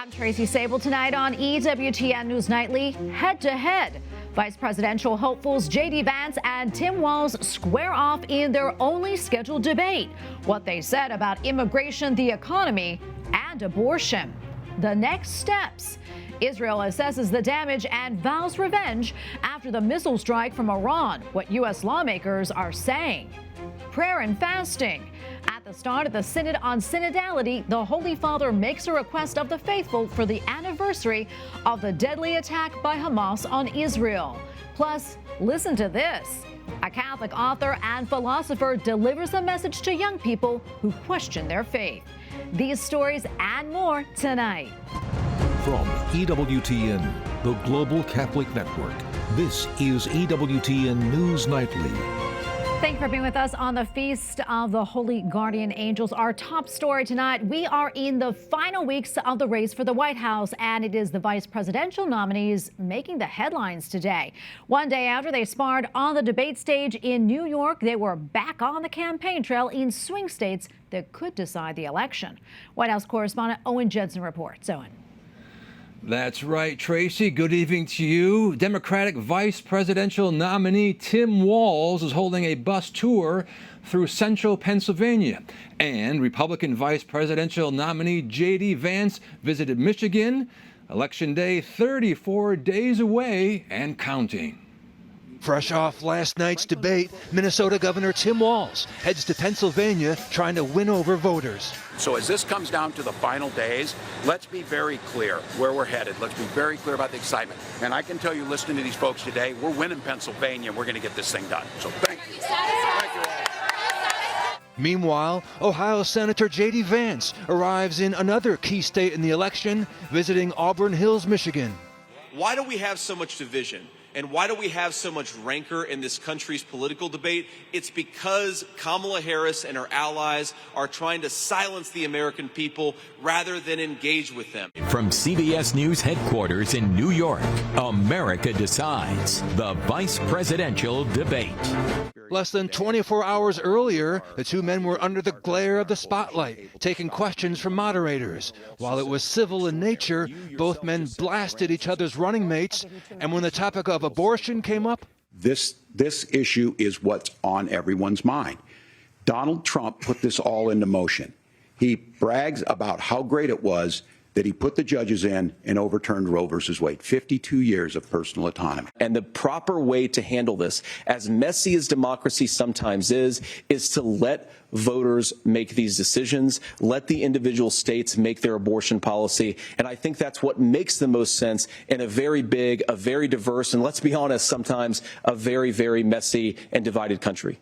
I'm Tracy Sabol. Tonight on EWTN News Nightly, head-to-head. Vice presidential hopefuls J.D. Vance and Tim Walz square off in their only scheduled debate. What they said about immigration, the economy, and abortion. The next steps. Israel assesses the damage and vows revenge after the missile strike from Iran. What U.S. lawmakers are saying. Prayer and fasting. At the start of the Synod on Synodality, the Holy Father makes a request of the faithful for the anniversary of the deadly attack by Hamas on Israel. Plus, listen to this. A Catholic author and philosopher delivers a message to young people who question their faith. These stories and more tonight. From EWTN, the Global Catholic Network, this is EWTN News Nightly. Thank you for being with us on the Feast of the Holy Guardian Angels. Our top story tonight, we are in the final weeks of the race for the White House, and it is the vice presidential nominees making the headlines today. One day after they sparred on the debate stage in New York, they were back on the campaign trail in swing states that could decide the election. White House correspondent Owen Jensen reports. Owen. That's right, Tracy. Good evening to you. Democratic vice presidential nominee Tim Walz is holding a bus tour through central Pennsylvania. And Republican vice presidential nominee J.D. Vance visited Michigan. Election day 34 days away and counting. Fresh off last night's debate, Minnesota Governor Tim Walz heads to Pennsylvania trying to win over voters. So as this comes down to the final days, let's be very clear where we're headed. Let's be very clear about the excitement. And I can tell you, listening to these folks today, we're winning Pennsylvania, and we're going to get this thing done. So thank you. Thank you all. Meanwhile, Ohio Senator J.D. Vance arrives in another key state in the election, visiting Auburn Hills, Michigan. Why do we have so much division? And why do we have so much rancor in this country's political debate? It's because Kamala Harris and her allies are trying to silence the American people rather than engage with them. From CBS News headquarters in New York, America Decides, the vice presidential debate. Less than 24 hours earlier, the two men were under the glare of the spotlight, taking questions from moderators. While it was civil in nature, both men blasted each other's running mates, and when the topic of abortion came up, This issue is what's on everyone's mind. Donald Trump put this all into motion. He brags about how great it was that he put the judges in and overturned Roe versus Wade. 52 years of personal autonomy. And the proper way to handle this, as messy as democracy sometimes is to let voters make these decisions, let the individual states make their abortion policy. And I think that's what makes the most sense in a very big, a very diverse, and let's be honest, sometimes a very, very messy and divided country.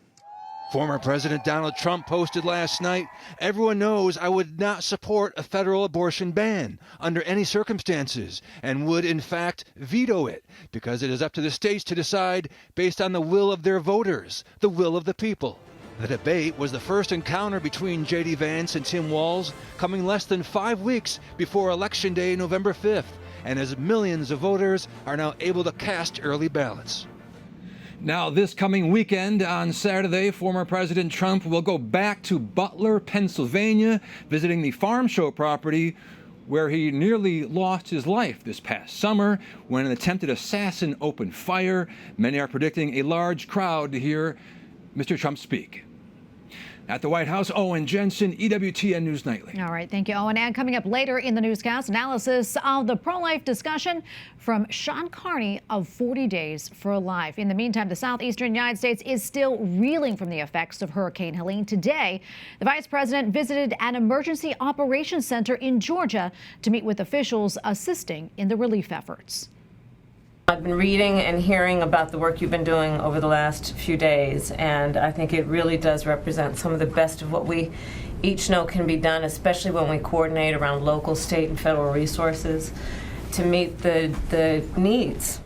Former President Donald Trump posted last night, "Everyone knows I would not support a federal abortion ban under any circumstances and would, in fact, veto it because it is up to the states to decide based on the will of their voters, the will of the people." The debate was the first encounter between J.D. Vance and Tim Walz, coming less than 5 weeks before Election Day, November 5th, and as millions of voters are now able to cast early ballots. Now, this coming weekend on Saturday, former President Trump will go back to Butler, Pennsylvania, visiting the farm show property where he nearly lost his life this past summer when an attempted assassin opened fire. Many are predicting a large crowd to hear Mr. Trump speak. At the White House, Owen Jensen, EWTN News Nightly. All right, thank you, Owen. And coming up later in the newscast, analysis of the pro-life discussion from Sean Carney of 40 Days for Life. In the meantime, the southeastern United States is still reeling from the effects of Hurricane Helene. Today, the vice president visited an emergency operations center in Georgia to meet with officials assisting in the relief efforts. I've been reading and hearing about the work you've been doing over the last few days, and I think it really does represent some of the best of what we each know can be done, especially when we coordinate around local, state, and federal resources to meet the needs.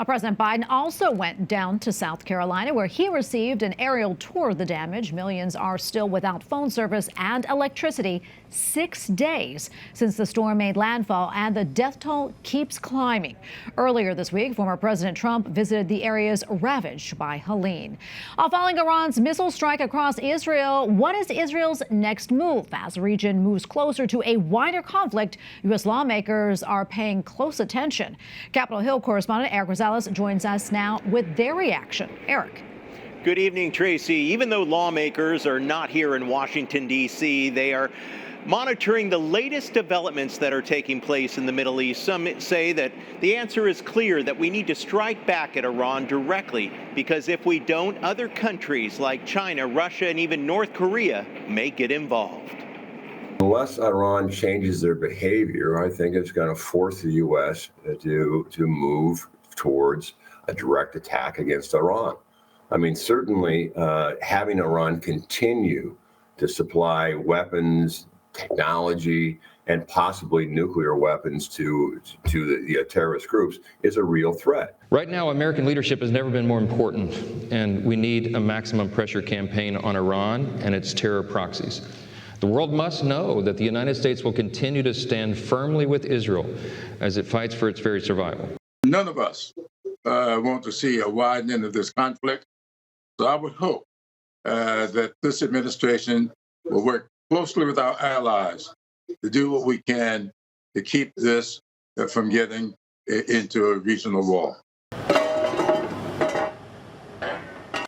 President Biden also went down to South Carolina, where he received an aerial tour of the damage. Millions are still without phone service and electricity 6 days since the storm made landfall, and the death toll keeps climbing. Earlier this week, former President Trump visited the areas ravaged by Helene. Following Iran's missile strike across Israel, what is Israel's next move? As the region moves closer to a wider conflict, U.S. lawmakers are paying close attention. Capitol Hill correspondent Eric Rosales joins us now with their reaction. Eric. Good evening, Tracy. Even though lawmakers are not here in Washington, D.C., they are monitoring the latest developments that are taking place in the Middle East. Some say that the answer is clear, that we need to strike back at Iran directly, because if we don't, other countries like China, Russia, and even North Korea may get involved. Unless Iran changes their behavior, I think it's going to force the U.S. to move towards a direct attack against Iran. I mean, certainly having Iran continue to supply weapons, technology, and possibly nuclear weapons to the terrorist groups is a real threat. Right now, American leadership has never been more important, and we need a maximum pressure campaign on Iran and its terror proxies. The world must know that the United States will continue to stand firmly with Israel as it fights for its very survival. None of us want to see a widening of this conflict. So I would hope that this administration will work closely with our allies to do what we can to keep this from getting into a regional war.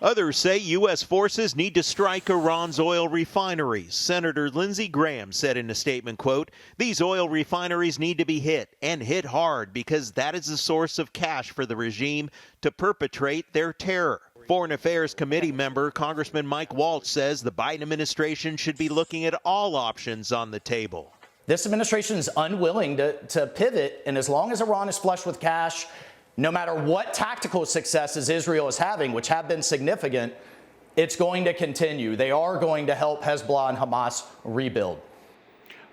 Others say U.S. forces need to strike Iran's oil refineries. Senator Lindsey Graham said in a statement, quote, "These oil refineries need to be hit, and hit hard, because that is the source of cash for the regime to perpetrate their terror." Foreign Affairs Committee member Congressman Mike Walz says the Biden administration should be looking at all options on the table. This administration is unwilling to pivot, and as long as Iran is flush with cash, no matter what tactical successes Israel is having, which have been significant, it's going to continue. They are going to help Hezbollah and Hamas rebuild.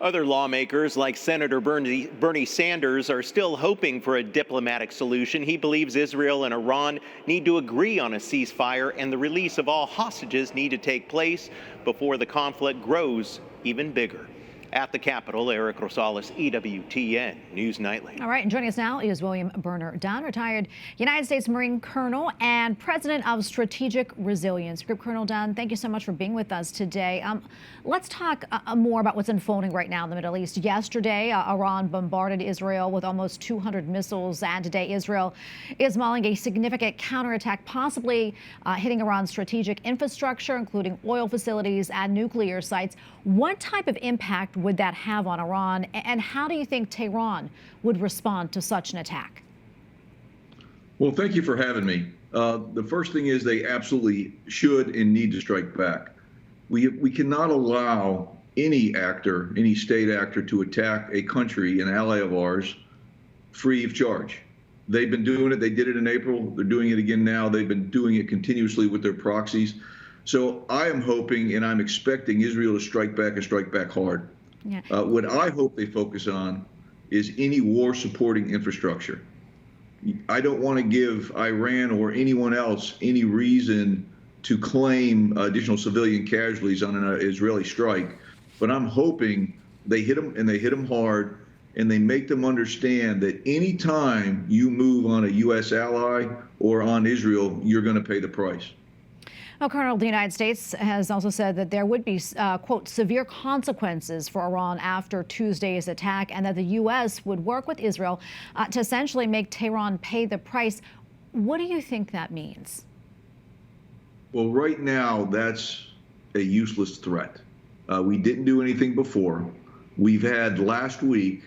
Other lawmakers, like Senator Bernie Sanders, are still hoping for a diplomatic solution. He believes Israel and Iran need to agree on a ceasefire, and the release of all hostages need to take place before the conflict grows even bigger. At the Capitol, Eric Rosales, EWTN News Nightly. All right, and joining us now is William Burner Dunn, retired United States Marine Colonel and President of Strategic Resilience Group. Colonel Dunn, thank you so much for being with us today. Let's talk more about what's unfolding right now in the Middle East. Yesterday, Iran bombarded Israel with almost 200 missiles, and today Israel is mounting a significant counterattack, possibly hitting Iran's strategic infrastructure, including oil facilities and nuclear sites. What type of impact would that have on Iran, and how do you think Tehran would respond to such an attack? Well, thank you for having me. The first thing is they absolutely should and need to strike back. We cannot allow any actor, any state actor, to attack a country, an ally of ours, free of charge. They've been doing it. They did it in April. They're doing it again now. They've been doing it continuously with their proxies. So I am hoping and I'm expecting Israel to strike back and strike back hard. Yeah. What I hope they focus on is any war-supporting infrastructure. I don't want to give Iran or anyone else any reason to claim additional civilian casualties on an Israeli strike, but I'm hoping they hit them, and they hit them hard, and they make them understand that any time you move on a U.S. ally or on Israel, you're going to pay the price. Well, Colonel, the United States has also said that there would be, quote, severe consequences for Iran after Tuesday's attack, and that the U.S. would work with Israel to essentially make Tehran pay the price. What do you think that means? Well, right now, that's a useless threat. We didn't do anything before. We've had last week,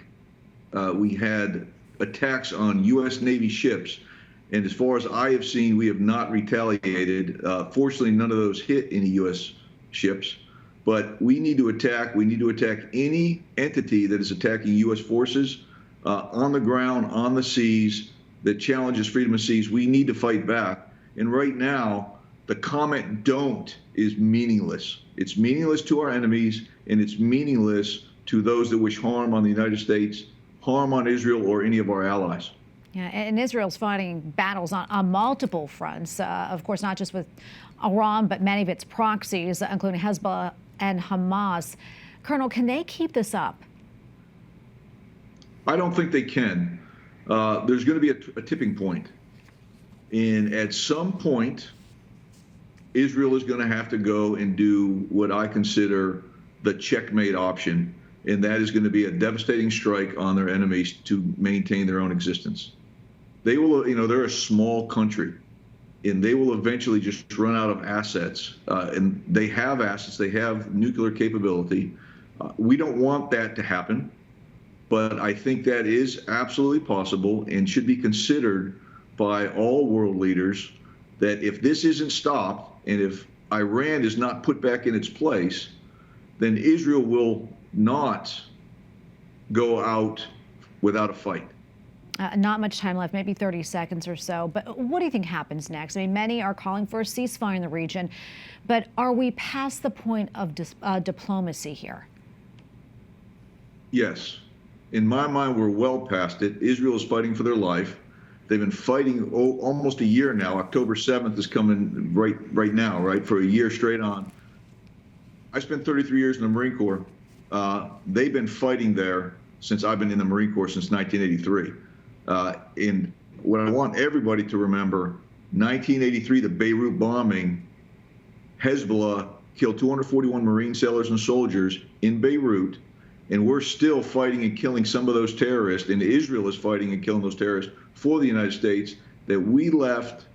we had attacks on U.S. Navy ships. And as far as I have seen, we have not retaliated. Fortunately, none of those hit any U.S. ships. But we need to attack. We need to attack any entity that is attacking U.S. forces on the ground, on the seas, that challenges freedom of seas. We need to fight back. And right now, the comment "don't" is meaningless. It's meaningless to our enemies, and it's meaningless to those that wish harm on the United States, harm on Israel, or any of our allies. Yeah, and Israel's fighting battles on multiple fronts, of course, not just with Iran, but many of its proxies, including Hezbollah and Hamas. Colonel, can they keep this up? I don't think they can. There's going to be a tipping point. And at some point, Israel is going to have to go and do what I consider the checkmate option, and that is going to be a devastating strike on their enemies to maintain their own existence. They will, they're a small country, and they will eventually just run out of assets. And they have assets, they have nuclear capability. We don't want that to happen, but I think that is absolutely possible and should be considered by all world leaders, that if this isn't stopped and if Iran is not put back in its place, then Israel will not go out without a fight. Not much time left, maybe 30 seconds or so. But what do you think happens next? I mean, many are calling for a ceasefire in the region, but are we past the point of diplomacy here? Yes. In my mind, we're well past it. Israel is fighting for their life. They've been fighting almost a year now. October 7th is coming right now, right, for a year straight on. I spent 33 years in the Marine Corps. They've been fighting there since I've been in the Marine Corps since 1983. And what I want everybody to remember, 1983, the Beirut bombing, Hezbollah killed 241 Marine sailors and soldiers in Beirut, and we're still fighting and killing some of those terrorists, and Israel is fighting and killing those terrorists for the United States that we left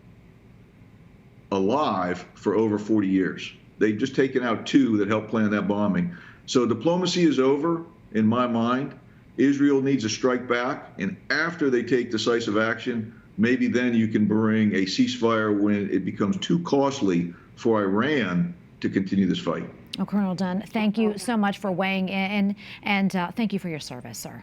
alive for over 40 years. They've just taken out 2 that helped plan that bombing. So diplomacy is over, in my mind. Israel needs to strike back, and after they take decisive action, maybe then you can bring a ceasefire when it becomes too costly for Iran to continue this fight. Oh, Colonel Dunn, thank you so much for weighing in, and thank you for your service, sir.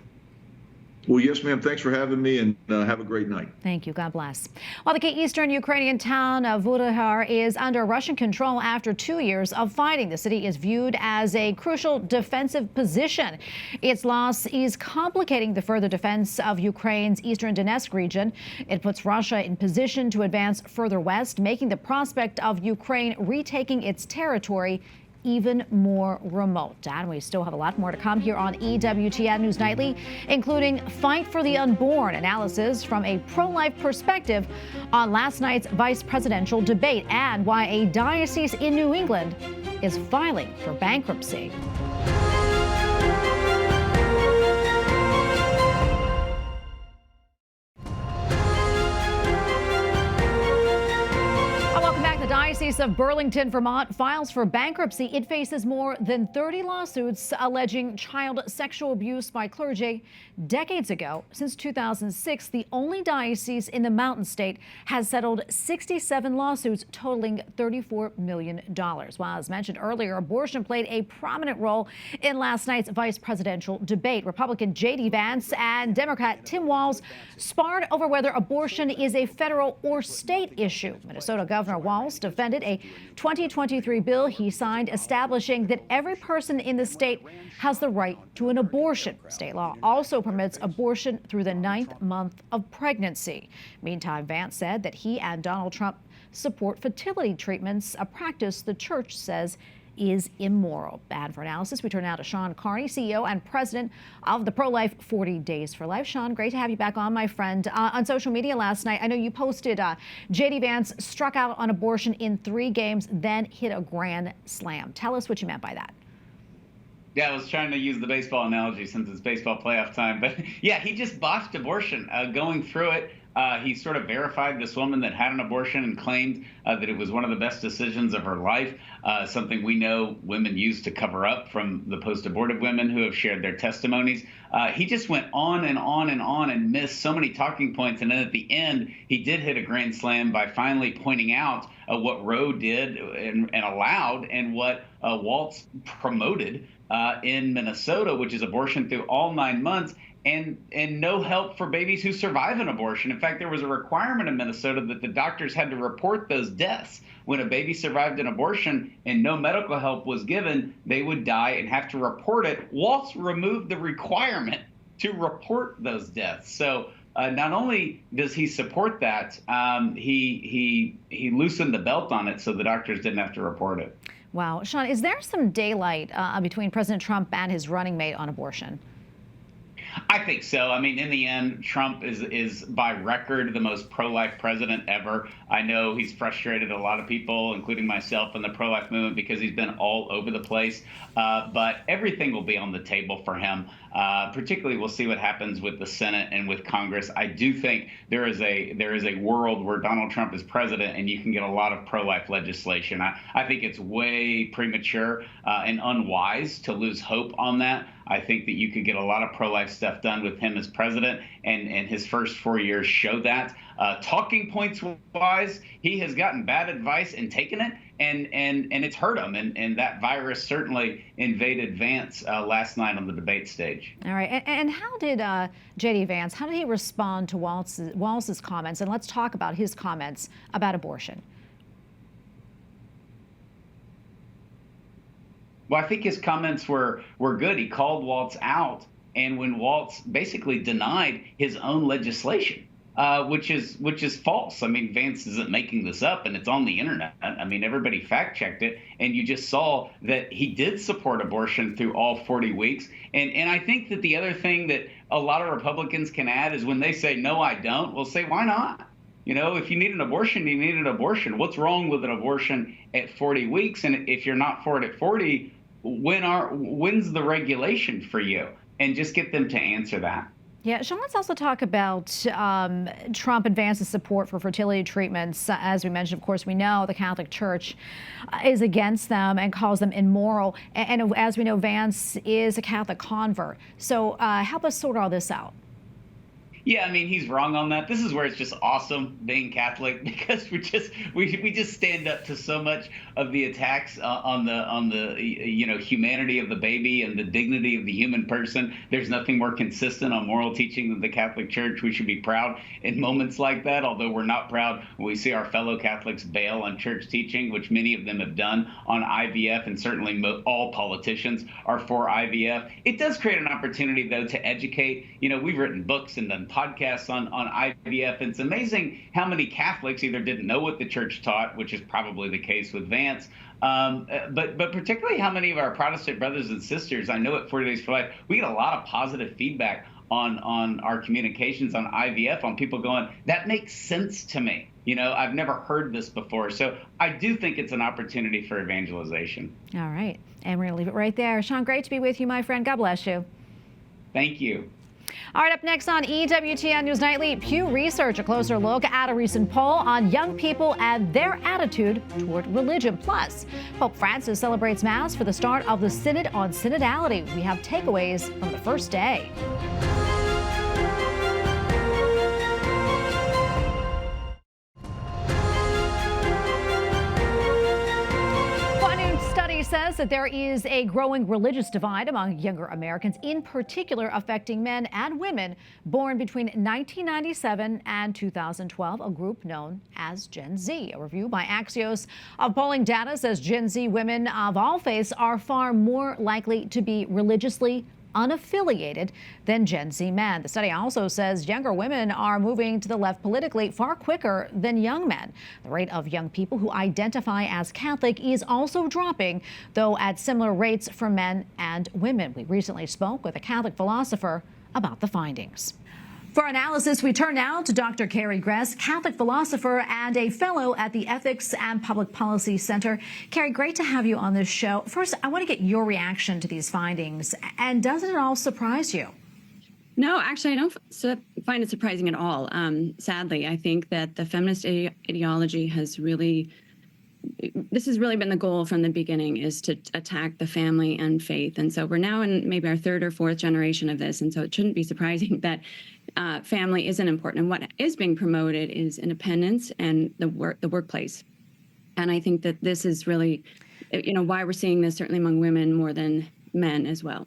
Well, yes, ma'am. Thanks for having me, and have a great night. Thank you. God bless. Well, the key eastern Ukrainian town of Vuhledar is under Russian control after 2 years of fighting. The city is viewed as a crucial defensive position. Its loss is complicating the further defense of Ukraine's eastern Donetsk region. It puts Russia in position to advance further west, making the prospect of Ukraine retaking its territory even more remote. And we still have a lot more to come here on EWTN News Nightly, including Fight for the Unborn, analysis from a pro-life perspective on last night's vice presidential debate, and why a diocese in New England is filing for bankruptcy. The Diocese of Burlington, Vermont files for bankruptcy. It faces more than 30 lawsuits alleging child sexual abuse by clergy. Decades ago, since 2006, the only diocese in the Mountain State has settled 67 lawsuits totaling $34 million. Well, as mentioned earlier, abortion played a prominent role in last night's vice presidential debate. Republican J.D. Vance and Democrat Tim Walz sparred over whether abortion is a federal or state issue. Minnesota Governor Walz defended a 2023 bill he signed establishing that every person in the state has the right to an abortion. State law also permits abortion through the 9th month of pregnancy. Meantime, Vance said that he and Donald Trump support fertility treatments, a practice the church says is immoral. And for analysis, we turn now to Sean Carney, CEO and president of the pro-life 40 Days for Life. Sean, great to have you back on, my friend. On social media last night, I know you posted J.D. Vance struck out on abortion in 3 games, then hit a grand slam. Tell us what you meant by that. Yeah, I was trying to use the baseball analogy since it's baseball playoff time. But yeah, he just botched abortion. Going through it, he sort of verified this woman that had an abortion and claimed that it was one of the best decisions of her life, something we know women use to cover up from the post-abortive women who have shared their testimonies. He just went on and on and on and missed so many talking points. And then at the end, he did hit a grand slam by finally pointing out what Roe did and allowed, and what Walz promoted in Minnesota, which is abortion through all 9 months. And no help for babies who survive an abortion. In fact, there was a requirement in Minnesota that the doctors had to report those deaths. When a baby survived an abortion and no medical help was given, they would die and have to report it. Walz removed the requirement to report those deaths. So not only does he support that, he loosened the belt on it so the doctors didn't have to report it. Wow. Sean, is there some daylight between President Trump and his running mate on abortion? I think so. I mean, in the end, Trump is by record the most pro-life president ever. I know he's frustrated a lot of people, including myself, in the pro-life movement because he's been all over the place. But everything will be on the table for him. Particularly, we'll see what happens with the Senate and with Congress. I do think there is a world where Donald Trump is president and you can get a lot of pro-life legislation. I think it's way premature and unwise to lose hope on that. I think that you could get a lot of pro-life stuff done with him as president, and his first 4 years show that. Talking points wise, he has gotten bad advice and taken it, and it's hurt him. And that virus certainly invaded Vance last night on the debate stage. All right. And how did J.D. Vance, how did he respond to Walz's comments? And let's talk about his comments about abortion. Well, I think his comments were good. He called Walz out, and when Walz basically denied his own legislation, which is false. I mean, Vance isn't making this up, and it's on the internet. I mean, everybody fact-checked it, and you just saw that he did support abortion through all 40 weeks. And I think that the other thing that a lot of Republicans can add is when they say, no, I don't, well, say, why not? You know, if you need an abortion, you need an abortion. What's wrong with an abortion at 40 weeks? And if you're not for it at 40, when's the regulation for you? And just get them to answer that. Yeah, Sean, let's also talk about Trump and Vance's support for fertility treatments. As we mentioned, of course, we know the Catholic Church is against them and calls them immoral. And as we know, Vance is a Catholic convert. So help us sort all this out. Yeah, I mean, he's wrong on that. This is where it's just awesome being Catholic, because we just stand up to so much of the attacks on the humanity of the baby and the dignity of the human person. There's nothing more consistent on moral teaching than the Catholic Church. We should be proud in moments like that, although we're not proud when we see our fellow Catholics bail on church teaching, which many of them have done on IVF, and certainly all politicians are for IVF. It does create an opportunity, though, to educate. You know, we've written books and done podcasts on IVF, and it's amazing how many Catholics either didn't know what the church taught, which is probably the case with Vance, but particularly how many of our Protestant brothers and sisters, I know at 40 Days for Life, we get a lot of positive feedback on our communications on IVF, on people going, that makes sense to me. You know, I've never heard this before. So I do think it's an opportunity for evangelization. All right. And we're going to leave it right there. Sean, great to be with you, my friend. God bless you. Thank you. All right, up next on EWTN News Nightly, Pew Research, a closer look at a recent poll on young people and their attitude toward religion. Plus, Pope Francis celebrates Mass for the start of the Synod on Synodality. We have takeaways from the first day. Says that there is a growing religious divide among younger Americans, in particular affecting men and women born between 1997 and 2012, a group known as Gen Z. A review by Axios of polling data says Gen Z women of all faiths are far more likely to be religiously unaffiliated than Gen Z men. The study also says younger women are moving to the left politically far quicker than young men. The rate of young people who identify as Catholic is also dropping, though at similar rates for men and women. We recently spoke with a Catholic philosopher about the findings. For analysis, we turn now to Dr. Carrie Gress, Catholic philosopher and a fellow at the Ethics and Public Policy Center. Carrie, great to have you on this show. First, I want to get your reaction to these findings. And doesn't it all surprise you? No, actually, I don't find it surprising at all. Sadly, I think that the feminist ideology has really been the goal from the beginning, is to attack the family and faith. And so we're now in maybe our third or fourth generation of this. And so it shouldn't be surprising that family isn't important. And what is being promoted is independence and the workplace. And I think that this is really, why we're seeing this certainly among women more than men as well.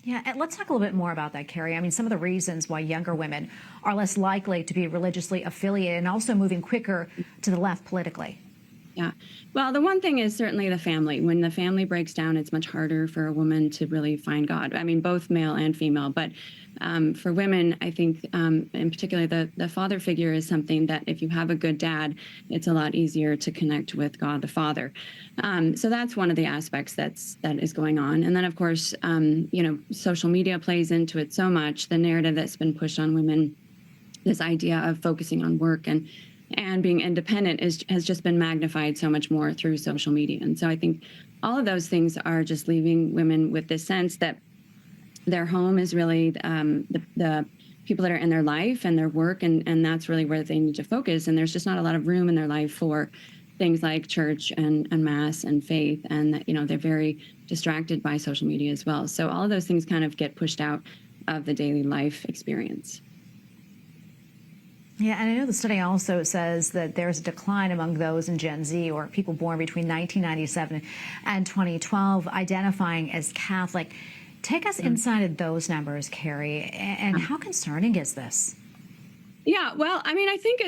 Yeah, and let's talk a little bit more about that, Carrie. I mean, some of the reasons why younger women are less likely to be religiously affiliated and also moving quicker to the left politically. Yeah. Well, the one thing is certainly the family. When the family breaks down, it's much harder for a woman to really find God. I mean, both male and female. But for women, I think, in particular, the father figure is something that if you have a good dad, it's a lot easier to connect with God the Father. So that's one of the aspects that is going on. And then, of course, social media plays into it so much. The narrative that's been pushed on women, this idea of focusing on work and being independent has just been magnified so much more through social media. And so I think all of those things are just leaving women with this sense that their home is really the people that are in their life and their work, and that's really where they need to focus. And there's just not a lot of room in their life for things like church and mass and faith, and they're very distracted by social media as well. So all of those things kind of get pushed out of the daily life experience. Yeah, and I know the study also says that there's a decline among those in Gen Z or people born between 1997 and 2012 identifying as Catholic. Take us inside of those numbers, Carrie, and how concerning is this? Yeah, well, I mean, I think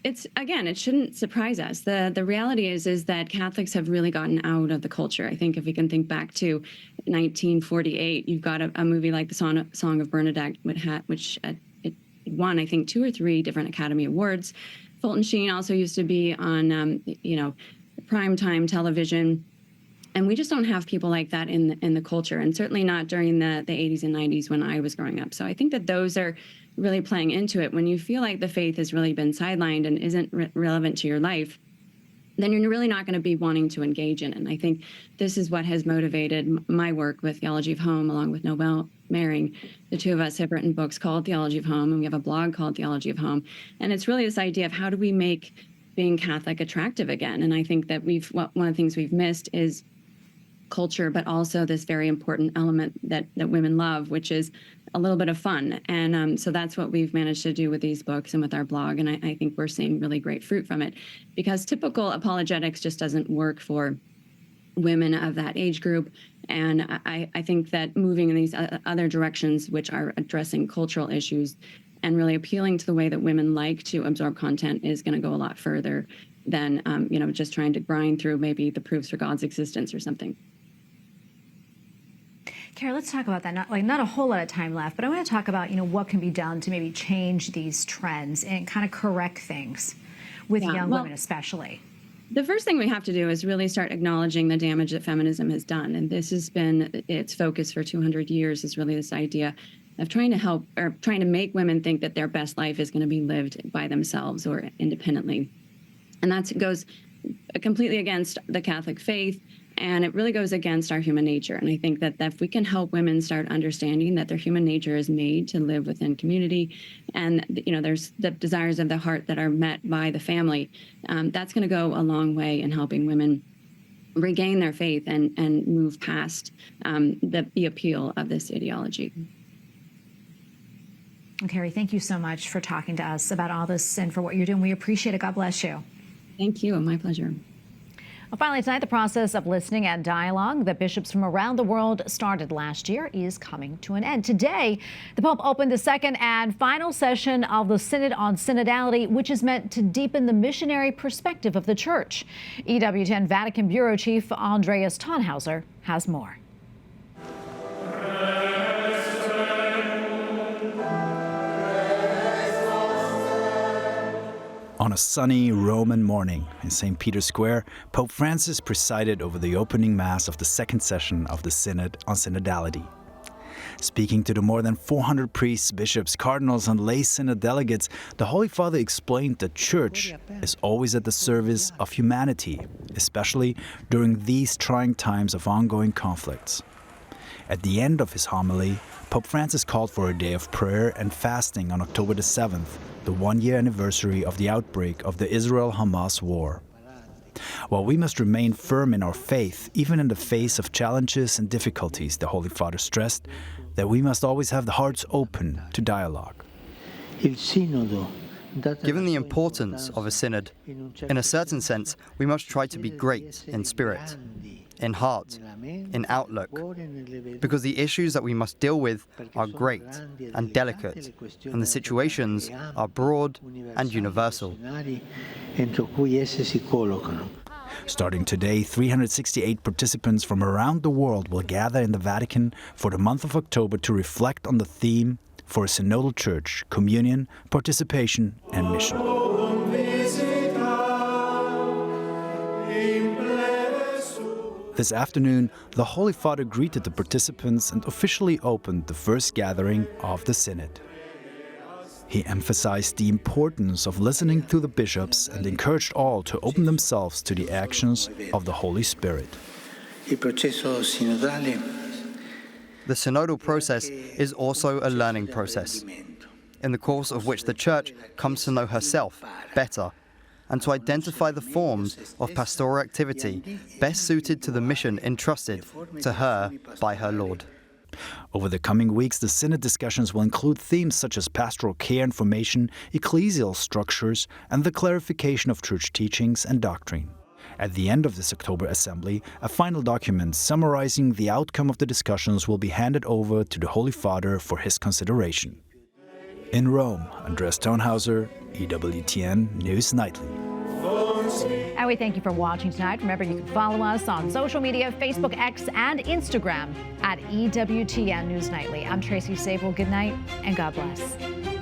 it's again, it shouldn't surprise us. The reality is that Catholics have really gotten out of the culture. I think if we can think back to 1948, you've got a movie like The Song of Bernadette, which it won, I think, 2 or 3 different Academy Awards. Fulton Sheen also used to be on, primetime television. And we just don't have people like that in the culture, and certainly not during the 80s and 90s when I was growing up. So I think that those are really playing into it. When you feel like the faith has really been sidelined and isn't relevant to your life, then you're really not going to be wanting to engage in it. And I think this is what has motivated my work with Theology of Home, along with Nobel Maring. The two of us have written books called Theology of Home, and we have a blog called Theology of Home. And it's really this idea of how do we make being Catholic attractive again? And I think that one of the things we've missed is culture, but also this very important element that women love, which is a little bit of fun. And so that's what we've managed to do with these books and with our blog. And I think we're seeing really great fruit from it, because typical apologetics just doesn't work for women of that age group. And I think that moving in these other directions, which are addressing cultural issues and really appealing to the way that women like to absorb content, is going to go a lot further than just trying to grind through maybe the proofs for God's existence or something. Carrie, let's talk about that. Not a whole lot of time left, but I want to talk about what can be done to maybe change these trends and kind of correct things with young women especially. The first thing we have to do is really start acknowledging the damage that feminism has done. And this has been its focus for 200 years, is really this idea of trying to help or trying to make women think that their best life is going to be lived by themselves or independently. And that goes completely against the Catholic faith, and it really goes against our human nature. And I think that if we can help women start understanding that their human nature is made to live within community, and there's the desires of the heart that are met by the family, that's going to go a long way in helping women regain their faith and move past the appeal of this ideology. Well, Carrie, thank you so much for talking to us about all this and for what you're doing. We appreciate it. God bless you. Thank you. My pleasure. Well, finally tonight, the process of listening and dialogue that bishops from around the world started last year is coming to an end. Today, the Pope opened the second and final session of the Synod on Synodality, which is meant to deepen the missionary perspective of the Church. EWTN Vatican Bureau Chief Andreas Tonhauser has more. On a sunny Roman morning in St. Peter's Square, Pope Francis presided over the opening Mass of the second session of the Synod on Synodality. Speaking to the more than 400 priests, bishops, cardinals, and lay synod delegates, the Holy Father explained that Church is always at the service of humanity, especially during these trying times of ongoing conflicts. At the end of his homily, Pope Francis called for a day of prayer and fasting on October the 7th, the one-year anniversary of the outbreak of the Israel-Hamas war. While we must remain firm in our faith, even in the face of challenges and difficulties, the Holy Father stressed that we must always have the hearts open to dialogue. Given the importance of a synod, in a certain sense, we must try to be great in spirit, in heart, in outlook, because the issues that we must deal with are great and delicate, and the situations are broad and universal. Starting today, 368 participants from around the world will gather in the Vatican for the month of October to reflect on the theme for a synodal church: communion, participation, and mission. This afternoon, the Holy Father greeted the participants and officially opened the first gathering of the Synod. He emphasized the importance of listening to the bishops and encouraged all to open themselves to the actions of the Holy Spirit. The synodal process is also a learning process, in the course of which the Church comes to know herself better and to identify the forms of pastoral activity best suited to the mission entrusted to her by her Lord. Over the coming weeks, the Synod discussions will include themes such as pastoral care and formation, ecclesial structures, and the clarification of church teachings and doctrine. At the end of this October assembly, a final document summarizing the outcome of the discussions will be handed over to the Holy Father for his consideration. In Rome, Andreas Tonhauser, EWTN News Nightly. And we thank you for watching tonight. Remember, you can follow us on social media, Facebook, X, and Instagram at EWTN News Nightly. I'm Tracy Sabol. Good night and God bless.